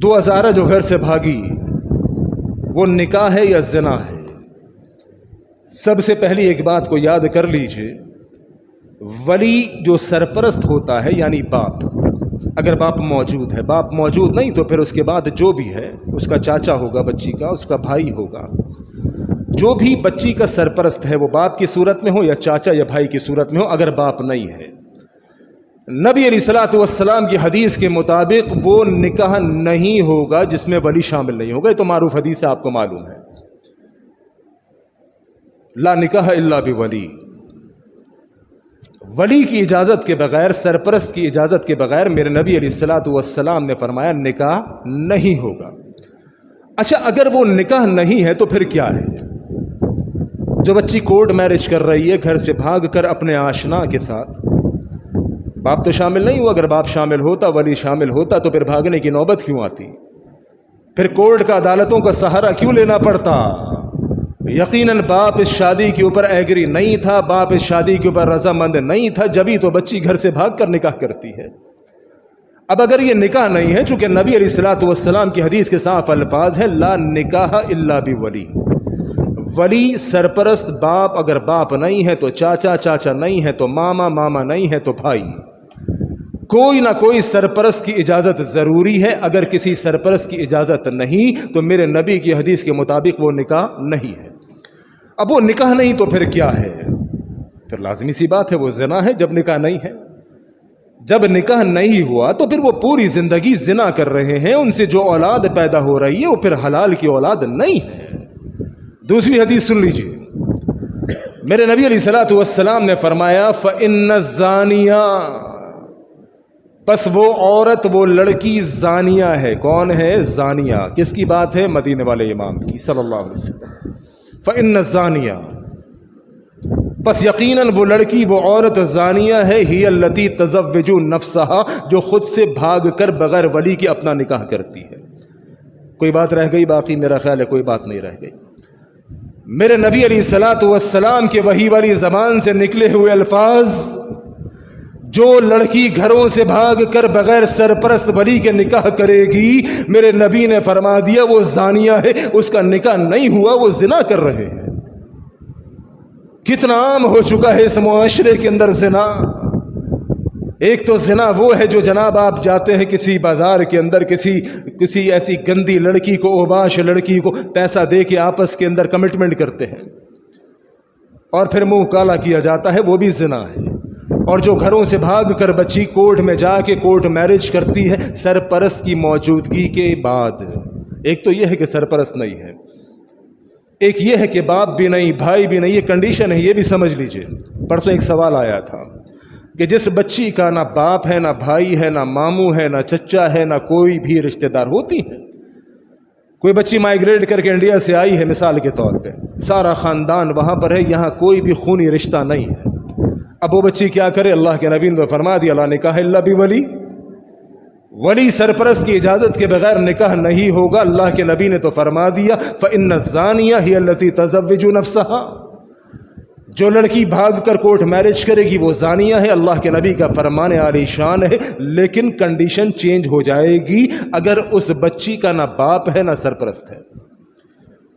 دو ہزارہ جو گھر سے بھاگی وہ نکاح ہے یا زنا ہے؟ سب سے پہلی ایک بات کو یاد کر لیجئے، ولی جو سرپرست ہوتا ہے یعنی باپ، اگر باپ موجود ہے، باپ موجود نہیں تو پھر اس کے بعد جو بھی ہے، اس کا چاچا ہوگا بچی کا، اس کا بھائی ہوگا، جو بھی بچی کا سرپرست ہے وہ باپ کی صورت میں ہو یا چاچا یا بھائی کی صورت میں ہو، اگر باپ نہیں ہے، نبی علیہ الصلوۃ والسلام کی حدیث کے مطابق وہ نکاح نہیں ہوگا جس میں ولی شامل نہیں ہوگا۔ یہ تو معروف حدیث ہے، آپ کو معلوم ہے، لا نکاح الا بولی، ولی کی اجازت کے بغیر، سرپرست کی اجازت کے بغیر میرے نبی علیہ الصلوۃ والسلام نے فرمایا نکاح نہیں ہوگا۔ اچھا، اگر وہ نکاح نہیں ہے تو پھر کیا ہے؟ جو بچی کورٹ میرج کر رہی ہے گھر سے بھاگ کر اپنے آشنا کے ساتھ، باپ تو شامل نہیں ہوا، اگر باپ شامل ہوتا، ولی شامل ہوتا تو پھر بھاگنے کی نوبت کیوں آتی؟ پھر کورٹ کا، عدالتوں کا سہارا کیوں لینا پڑتا؟ یقیناً باپ اس شادی کے اوپر ایگری نہیں تھا، باپ اس شادی کے اوپر رضامند نہیں تھا، جبھی تو بچی گھر سے بھاگ کر نکاح کرتی ہے۔ اب اگر یہ نکاح نہیں ہے، چونکہ نبی علیہ الصلوۃ والسلام کی حدیث کے صاف الفاظ ہے لا نکاح الا بولی، ولی سرپرست باپ، اگر باپ نہیں ہے تو چاچا، چاچا نہیں ہے تو ماما، ماما نہیں ہے تو بھائی، کوئی نہ کوئی سرپرست کی اجازت ضروری ہے۔ اگر کسی سرپرست کی اجازت نہیں تو میرے نبی کی حدیث کے مطابق وہ نکاح نہیں ہے۔ اب وہ نکاح نہیں تو پھر کیا ہے؟ پھر لازمی سی بات ہے وہ زنا ہے، جب نکاح نہیں ہے۔ جب نکاح نہیں ہوا تو پھر وہ پوری زندگی زنا کر رہے ہیں، ان سے جو اولاد پیدا ہو رہی ہے وہ پھر حلال کی اولاد نہیں ہے۔ دوسری حدیث سن لیجیے، میرے نبی علیہ الصلوۃ والسلام نے فرمایا فَإِنَّ الزَّانِيَةَ، پس وہ عورت، وہ لڑکی زانیہ ہے۔ کون ہے؟ زانیہ۔ کس کی بات ہے؟ مدینے والے امام کی صلی اللہ علیہ وسلم۔ فَإِنَّ الزَّانِيَةَ، پس یقیناً وہ لڑکی، وہ عورت زانیہ ہے، ہی التی تزوج نفسہا، جو خود سے بھاگ کر بغیر ولی کے اپنا نکاح کرتی ہے۔ کوئی بات رہ گئی باقی؟ میرا خیال ہے کوئی بات نہیں رہ گئی۔ میرے نبی علیہ الصلوۃ والسلام کے وحی والی زبان سے نکلے ہوئے الفاظ، جو لڑکی گھروں سے بھاگ کر بغیر سرپرست ولی کے نکاح کرے گی، میرے نبی نے فرما دیا وہ زانیہ ہے، اس کا نکاح نہیں ہوا، وہ زنا کر رہے ہیں۔ کتنا عام ہو چکا ہے اس معاشرے کے اندر زنا۔ ایک تو زنا وہ ہے جو جناب آپ جاتے ہیں کسی بازار کے اندر، کسی ایسی گندی لڑکی کو، اوباش لڑکی کو پیسہ دے کے آپس کے اندر کمٹمنٹ کرتے ہیں اور پھر منہ کالا کیا جاتا ہے، وہ بھی زنا ہے۔ اور جو گھروں سے بھاگ کر بچی کورٹ میں جا کے کورٹ میرج کرتی ہے سرپرست کی موجودگی کے بعد، ایک تو یہ ہے کہ سرپرست نہیں ہے، ایک یہ ہے کہ باپ بھی نہیں، بھائی بھی نہیں، یہ کنڈیشن ہے، یہ بھی سمجھ لیجئے۔ پرسوں ایک سوال آیا تھا کہ جس بچی کا نہ باپ ہے، نہ بھائی ہے، نہ ماموں ہے، نہ چچا ہے، نہ کوئی بھی رشتہ دار، ہوتی ہے کوئی بچی مائیگریٹ کر کے انڈیا سے آئی ہے مثال کے طور پہ، سارا خاندان وہاں پر ہے، یہاں کوئی بھی خونی رشتہ نہیں ہے، اب وہ بچی کیا کرے؟ اللہ کے نبی نے فرما دیا لا نکاح الا بولی، ولی سرپرست کی اجازت کے بغیر نکاح نہیں ہوگا۔ اللہ کے نبی نے تو فرما دیا فَإِنَّ الزَّانِيَةَ هِيَ الَّتِي تَزَوِّجُ نَفْسَهَا، جو لڑکی بھاگ کر کورٹ میرج کرے گی وہ زانیہ ہے، اللہ کے نبی کا فرمان عالی شان ہے، لیکن کنڈیشن چینج ہو جائے گی اگر اس بچی کا نہ باپ ہے نہ سرپرست ہے۔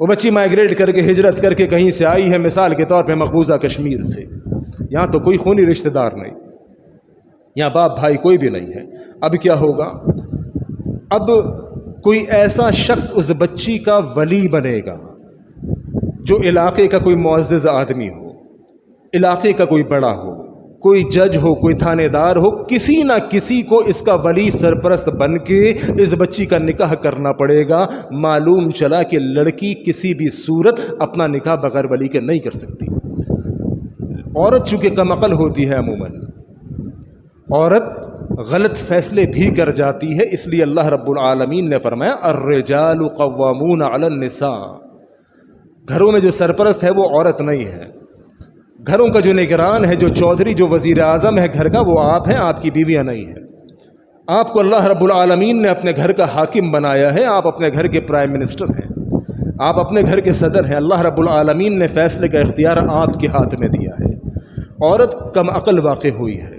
وہ بچی مائیگریٹ کر کے، ہجرت کر کے کہیں سے آئی ہے مثال کے طور پہ مقبوضہ کشمیر سے، یہاں تو کوئی خونی رشتہ دار نہیں، یہاں باپ بھائی کوئی بھی نہیں ہے۔ اب کیا ہوگا؟ اب کوئی ایسا شخص اس بچی کا ولی بنے گا جو علاقے کا کوئی معزز آدمی ہو، علاقے کا کوئی بڑا ہو، کوئی جج ہو، کوئی تھانے دار ہو، کسی نہ کسی کو اس کا ولی سرپرست بن کے اس بچی کا نکاح کرنا پڑے گا۔ معلوم چلا کہ لڑکی کسی بھی صورت اپنا نکاح بغیر ولی کے نہیں کر سکتی۔ عورت چونکہ کم عقل ہوتی ہے، عموماً عورت غلط فیصلے بھی کر جاتی ہے، اس لیے اللہ رب العالمین نے فرمایا الرجال قوامون علی النساء، گھروں میں جو سرپرست ہے وہ عورت نہیں ہے، گھروں کا جو نگران ہے، جو چودھری، جو وزیر اعظم ہے گھر کا، وہ آپ ہیں، آپ کی بیویاں نہیں ہیں۔ آپ کو اللہ رب العالمین نے اپنے گھر کا حاکم بنایا ہے، آپ اپنے گھر کے پرائم منسٹر ہیں، آپ اپنے گھر کے صدر ہیں، اللہ رب العالمین نے فیصلے کا اختیار آپ کے ہاتھ میں دیا ہے۔ عورت کم عقل واقع ہوئی ہے،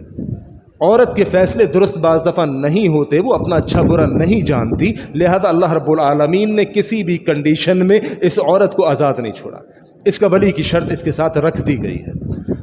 عورت کے فیصلے درست بعض دفعہ نہیں ہوتے، وہ اپنا اچھا برا نہیں جانتی، لہذا اللہ رب العالمین نے کسی بھی کنڈیشن میں اس عورت کو آزاد نہیں چھوڑا، اس کا ولی کی شرط اس کے ساتھ رکھ دی گئی ہے۔